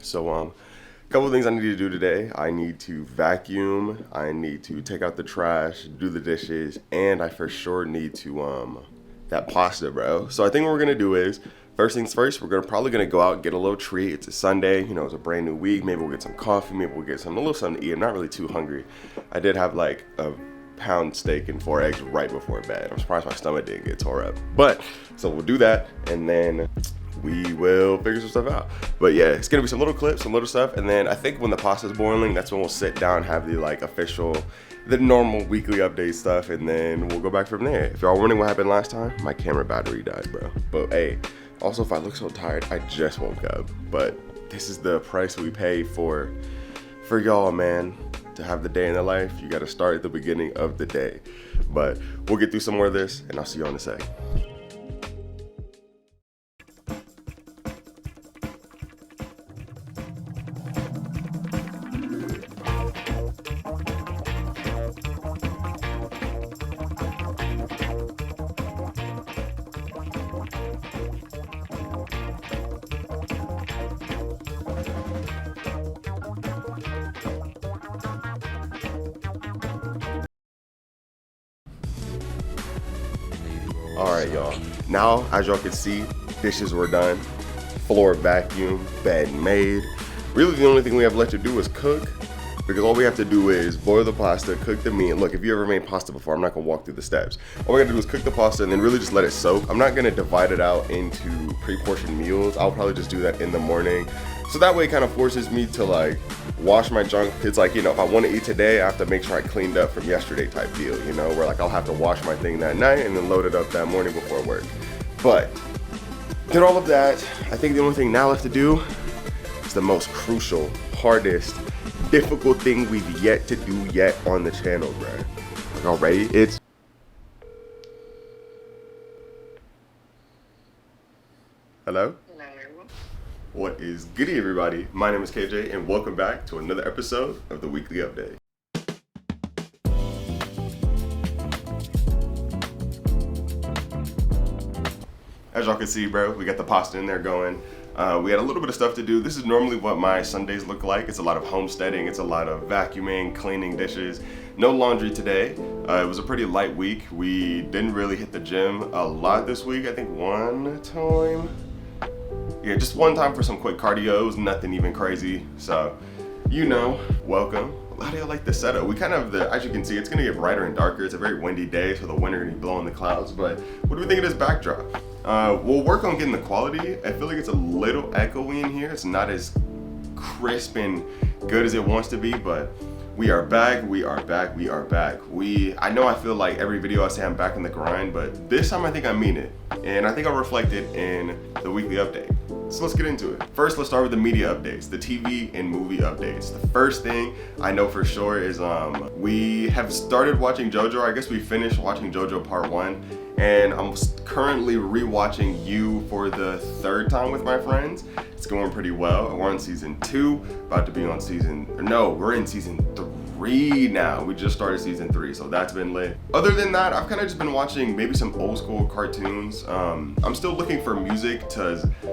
So a couple of things I need to do today. I need to vacuum, I need to take out the trash, do the dishes, and I for sure need to that pasta, bro. So I think what we're gonna do is first things first, probably gonna go out and get a little treat. It's a Sunday, it's a brand new week. Maybe we'll get some coffee, maybe we'll get a little something to eat. I'm not really too hungry. I did have like a pound steak and 4 eggs right before bed. I'm surprised my stomach didn't get tore up. But so we'll do that and then we will figure some stuff out. But yeah, it's gonna be some little clips, some little stuff, and then I think when the pasta's boiling, that's when we'll sit down, have the the normal weekly update stuff, and then we'll go back from there. If y'all wondering what happened last time, my camera battery died, bro. But hey, also if I look so tired, I just woke up. But this is the price we pay for y'all, man. To have the day in the life, you gotta start at the beginning of the day. But we'll get through some more of this, and I'll see you in a sec. All right, y'all. Now, as y'all can see, dishes were done, floor vacuumed, bed made. Really, the only thing we have left to do is cook, because all we have to do is boil the pasta, cook the meat. Look, if you ever made pasta before, I'm not gonna walk through the steps. All we gotta do is cook the pasta and then really just let it soak. I'm not gonna divide it out into pre-portioned meals. I'll probably just do that in the morning. So that way it kind of forces me to like wash my junk. It's like, if I want to eat today, I have to make sure I cleaned up from yesterday type deal, where like I'll have to wash my thing that night and then load it up that morning before work. But did all of that. I think the only thing now left to do is the most crucial, hardest, difficult thing we've yet to do yet on the channel, bro. Like already, it's hello? What is goody, everybody? My name is KJ, and welcome back to another episode of the Weekly Update. As y'all can see, bro, we got the pasta in there going. We had a little bit of stuff to do. This is normally what my Sundays look like. It's a lot of homesteading. It's a lot of vacuuming, cleaning dishes. No laundry today. It was a pretty light week. We didn't really hit the gym a lot this week. I think one time. Yeah, just one time for some quick cardio. It was nothing even crazy. So, welcome. How do y'all like the setup? We kind of, as you can see, it's gonna get brighter and darker. It's a very windy day, so the wind are gonna be blowing the clouds. But what do we think of this backdrop? We'll work on getting the quality. I feel like it's a little echoey in here. It's not as crisp and good as it wants to be, but we are back, we are back, we are back. I know I feel like every video I say I'm back in the grind, but this time I think I mean it. And I think I'll reflect it in the weekly update. So let's get into it. First, let's start with the media updates, the TV and movie updates. The first thing I know for sure is we have started watching JoJo. I guess we finished watching JoJo Part 1. And I'm currently rewatching You for the third time with my friends. It's going pretty well. We're on season 2, about to be on we're in season 3 now. We just started season 3, so that's been lit. Other than that, I've kind of just been watching maybe some old school cartoons. I'm still looking for music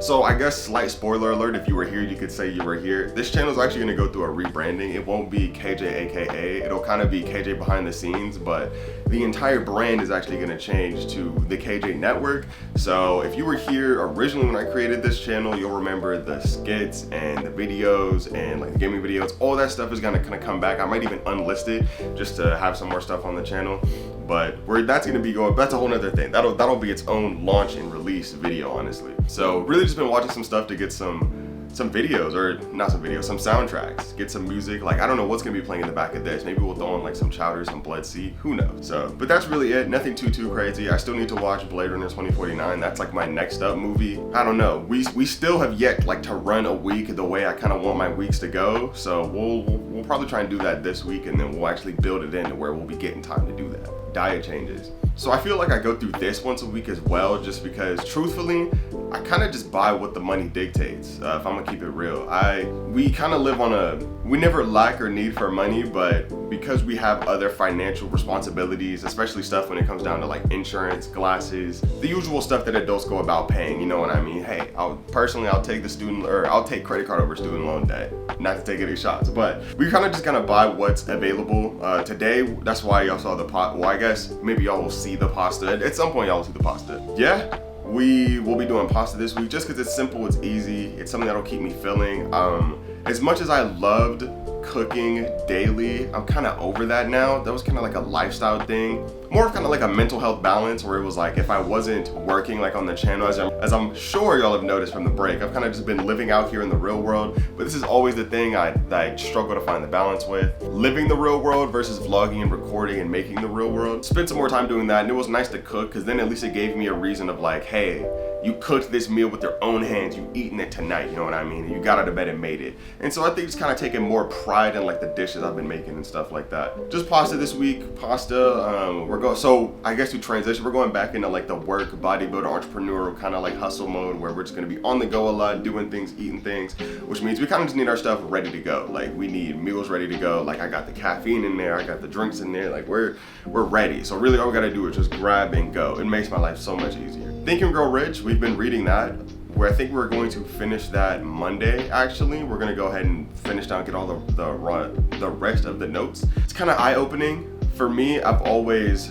so I guess slight spoiler alert, if you were here, you could say you were here. This channel is actually gonna go through a rebranding. It won't be KJ AKA, it'll kind of be KJ behind the scenes, but the entire brand is actually gonna change to the KJ Network. So if you were here originally when I created this channel, you'll remember the skits and the videos and like the gaming videos. All that stuff is gonna kind of come back. I might even unlist it just to have some more stuff on the channel. But that's gonna be that's a whole nother thing. That'll be its own launch and release video, honestly. So really just been watching some stuff to get some videos, or not some videos, some soundtracks, get some music. Like I don't know what's gonna be playing in the back of this. Maybe we'll throw in like some Chowder, some Blood Sea, who knows. So, but that's really it. Nothing too crazy. I still need to watch Blade Runner 2049. That's like my next up movie. I don't know. We still have yet like to run a week the way I kind of want my weeks to go. So we'll probably try and do that this week, and then we'll actually build it into where we'll be getting time to do that. Diet changes. So I feel like I go through this once a week as well, just because truthfully, I kind of just buy what the money dictates. If I'm gonna keep it real, we kind of live on we never lack or need for money, but because we have other financial responsibilities, especially stuff when it comes down to like insurance, glasses, the usual stuff that adults go about paying, you know what I mean? Hey, I'll take credit card over student loan debt. Not to take any shots, but we kind of just buy what's available. Today, that's why y'all saw the pot. Well, I guess maybe y'all will see the pasta. At some point, y'all will see the pasta. Yeah, we will be doing pasta this week just because it's simple, it's easy, it's something that'll keep me filling. As much as I loved cooking daily, I'm kind of over that now. That was kind of like a lifestyle thing, more of kind of like a mental health balance, where it was like if I wasn't working like on the channel, as I'm sure y'all have noticed from the break, I've kind of just been living out here in the real world. But this is always the thing I struggle to find the balance with, living the real world versus vlogging and recording and making the real world. Spent some more time doing that, and it was nice to cook because then at least it gave me a reason of like, hey, you cooked this meal with your own hands, you eating it tonight, you know what I mean? You got out of bed and made it. And so I think it's kind of taking more pride in like the dishes I've been making and stuff like that. Just pasta this week, so I guess to transition, we're going back into like the work, bodybuilder, entrepreneurial kind of like hustle mode, where we're just gonna be on the go a lot, doing things, eating things, which means we kind of just need our stuff ready to go. Like we need meals ready to go. Like I got the caffeine in there, I got the drinks in there, like we're ready. So really all we gotta do is just grab and go. It makes my life so much easier. Think and Grow Rich, we've been reading that, where I think we're going to finish that Monday, actually. We're gonna go ahead and finish down, get all the rest of the notes. It's kind of eye-opening. For me, I've always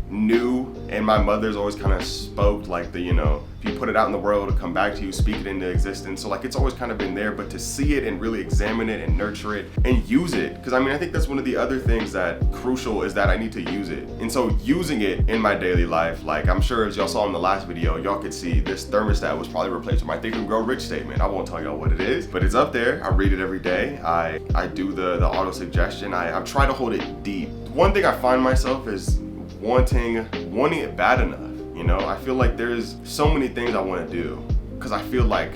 knew, and my mother's always kind of spoke like if you put it out in the world, it'll come back to you, speak it into existence. So like it's always kind of been there, but to see it and really examine it and nurture it and use it, because I think that's one of the other things that crucial is that I need to use it. And so using it in my daily life, like I'm sure as y'all saw in the last video, y'all could see this thermostat was probably replaced with my Think and Grow Rich statement. I won't tell y'all what it is, but it's up there. I read it every day. I do the auto suggestion. I try to hold it deep. One thing I find myself is wanting it bad enough. I feel like there's so many things I want to do, because I feel like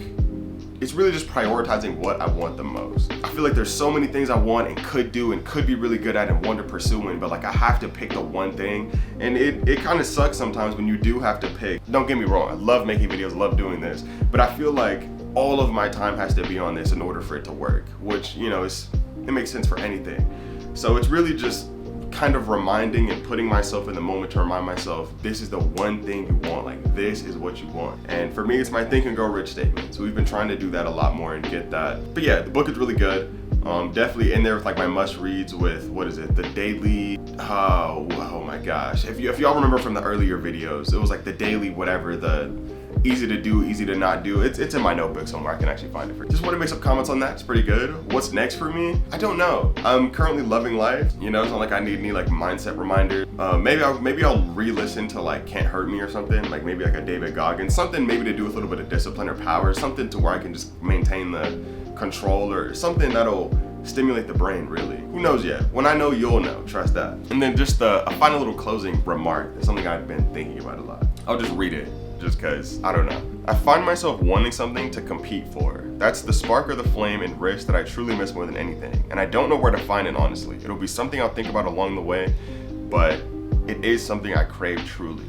it's really just prioritizing what I want the most. I feel like there's so many things I want and could do and could be really good at and want to pursue in, but like I have to pick the one thing, and it kind of sucks sometimes when you do have to pick. Don't get me wrong, I love making videos, love doing this, but I feel like all of my time has to be on this in order for it to work, which it makes sense for anything. So it's really just kind of reminding and putting myself in the moment to remind myself, this is the one thing you want, like this is what you want. And for me, it's my Think and Grow Rich statement. So we've been trying to do that a lot more and get that. But yeah, the book is really good. Definitely in there with like my must reads with, the daily, oh my gosh. If y'all remember from the earlier videos, it was like the daily whatever, the easy to do, easy to not do. It's in my notebook somewhere. I can actually find it. Just want to make some comments on that. It's pretty good. What's next for me? I don't know. I'm currently loving life. It's not like I need any like mindset reminders. Maybe I'll re-listen to like Can't Hurt Me or something. Like maybe like a David Goggins. Something maybe to do with a little bit of discipline or power. Something to where I can just maintain the control, or something that'll stimulate the brain, really. Who knows yet? When I know, you'll know. Trust that. And then just a final little closing remark. It's something I've been thinking about a lot. I'll just read it. Just cause, I don't know. I find myself wanting something to compete for. That's the spark or the flame and risk that I truly miss more than anything. And I don't know where to find it, honestly. It'll be something I'll think about along the way, but it is something I crave truly.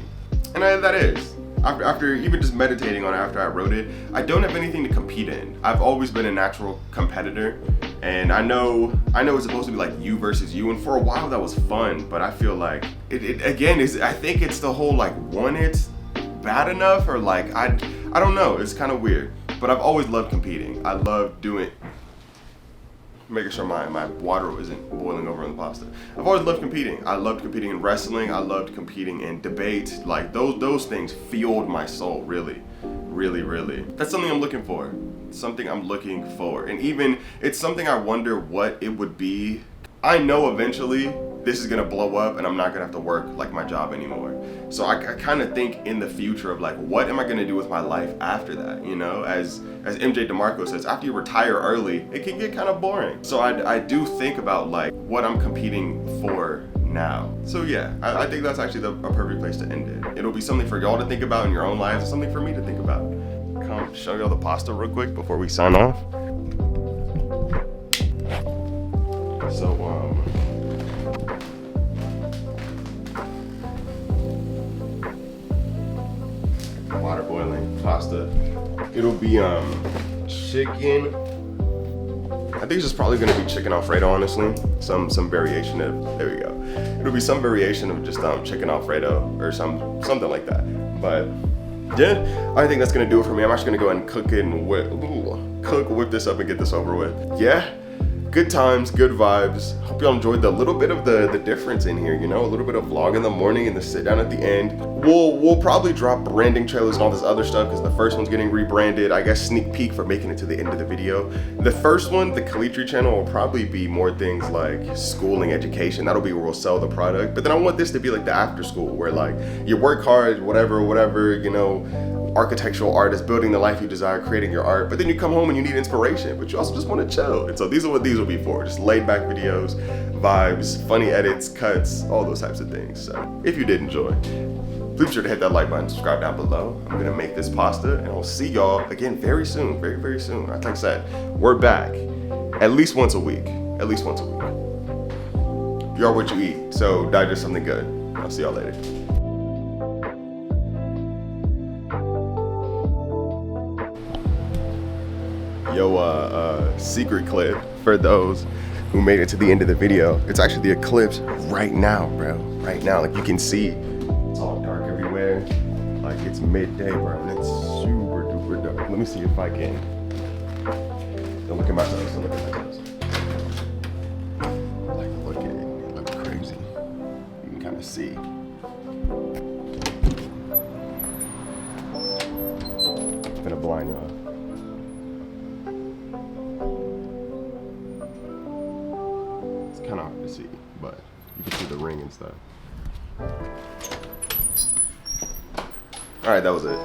And that is. After even just meditating on it after I wrote it, I don't have anything to compete in. I've always been a natural competitor, and I know it's supposed to be like you versus you, and for a while that was fun, but I feel like it again is, I think it's the whole like want it bad enough, or like I don't know, it's kind of weird, but I've always loved competing. I love making sure my water isn't boiling over in the pasta. I've always loved competing. I loved competing in wrestling. I loved competing in debate. Like those things fueled my soul, really. That's something I'm looking for. And even it's something I wonder what it would be. I know eventually this is gonna blow up and I'm not gonna have to work like my job anymore. So I kind of think in the future of like, what am I gonna do with my life after that? As MJ DeMarco says, after you retire early, it can get kind of boring. So I do think about like what I'm competing for now. So yeah, I think that's actually a perfect place to end it. It'll be something for y'all to think about in your own lives, something for me to think about. Come show y'all the pasta real quick before we sign off. So pasta. It'll be chicken. I think it's just probably gonna be chicken Alfredo, honestly. Some variation of, there we go. It'll be some variation of just chicken Alfredo or something like that. But yeah, I think that's gonna do it for me. I'm actually gonna go ahead and cook it and whip this up and get this over with. Yeah. Good times, good vibes. Hope y'all enjoyed the little bit of the difference in here, you know, a little bit of vlog in the morning and the sit down at the end. We'll probably drop branding trailers and all this other stuff because the first one's getting rebranded. I guess sneak peek for making it to the end of the video. The first one, the Kalitri channel, will probably be more things like schooling, education. That'll be where we'll sell the product. But then I want this to be like the after school where like you work hard, whatever, you know, architectural artist, building the life you desire, creating your art, but then you come home and you need inspiration, but you also just want to chill. And so these are what these will be for, just laid back videos, vibes, funny edits, cuts, all those types of things. So if you did enjoy, please be sure to hit that like button, subscribe down below. I'm gonna make this pasta and I'll see y'all again very soon, very soon. Like I said, we're back at least once a week, You are what you eat, so digest something good. I'll see y'all later. Yo, secret clip for those who made it to the end of the video. It's actually the eclipse right now, bro. Right now, like you can see, it's all dark everywhere. Like it's midday, bro, and it's super duper dark. Let me see if I can. Don't look at my toes, don't look at my toes. Like look at it, it looks crazy. You can kind of see. I'm gonna blind y'all. Kind of hard to see, but you can see the ring and stuff. All right, that was it.